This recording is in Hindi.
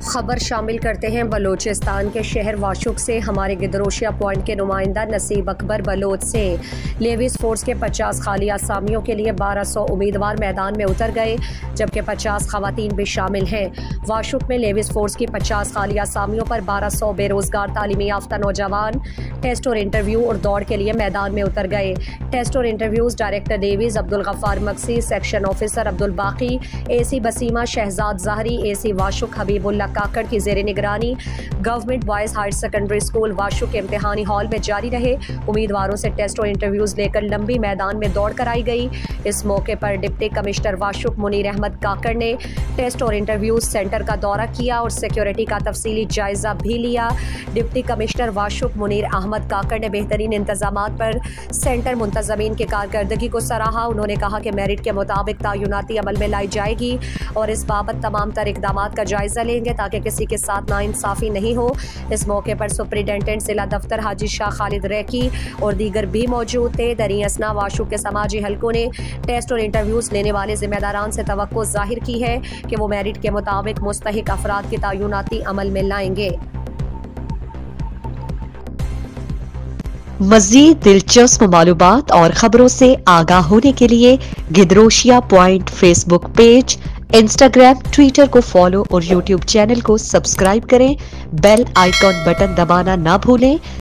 खबर शामिल करते हैं बलूचिस्तान के शहर वाशुक से। हमारे गिदरोशिया पॉइंट के नुमाइंदा नसीब अकबर बलोच से लेविस फोर्स के 50 खाली आसामियों के लिए 1200 उम्मीदवार मैदान में उतर गए, जबकि 50 खवातीन भी शामिल हैं। वाशुक में लेविस फोर्स की 50 खाली आसामियों पर 1200 बेरोजगार तालीमी याफ्ता नौजवान टेस्ट और इंटरव्यू और दौड़ के लिए मैदान में उतर गए। टेस्ट और interviews director Davies, Abdul Ghaffar Maksi, section officer Abdul Baqi, AC Basima, Shahzad ज़हरी, AC Washuk Habibullah काकड़ की ज़ेर निगरानी government boys higher secondary school Washuk के इम्तिहानी हॉल में जारी रहे। उम्मीदवारों से टेस्ट और इंटरव्यूज लेकर लंबी मैदान में दौड़ कराई गई। इस मौके पर डिप्टी कमिश्नर वाशुक मुनीर अहमद काकड़ ने टेस्ट और इंटरव्यूज सेंटर का दौरा किया और सिक्योरिटी का तफसीली जायजा भी लिया। डिप्टी कमिश्नर वाशुक मुनीर अहमद काकड़ ने बेहतरीन इंतजामात पर सेंटर मुंतजमीन की कारकर्दगी को सराहा। उन्होंने कहा कि मेरिट के मुताबिक तयनाती अमल में लाई जाएगी और इस बाबत तमाम तर इकदामात का जायजा लेंगे ताकि किसी के साथ नाइंसाफी नहीं हो। इस मौके पर सुप्रिंटेंडेंट जिला दफ्तर हाजी शाह खालिद रैकी और दीगर भी मौजूद थे। दरी असना वाशुक के समाजी हलकों ने टेस्ट और इंटरव्यूज लेने वाले जिम्मेदारान से तवक्को जाहिर की है कि वो मेरिट के मुताबिक मुस्तहिक अफराद की तयनाती अमल में लाएंगे। मज़ीद दिलचस्प मालूमात और खबरों से आगाह होने के लिए Gedrosia point Facebook page, Instagram, Twitter को फॉलो और यूट्यूब चैनल को सब्सक्राइब करें। बेल आइकॉन बटन दबाना ना भूलें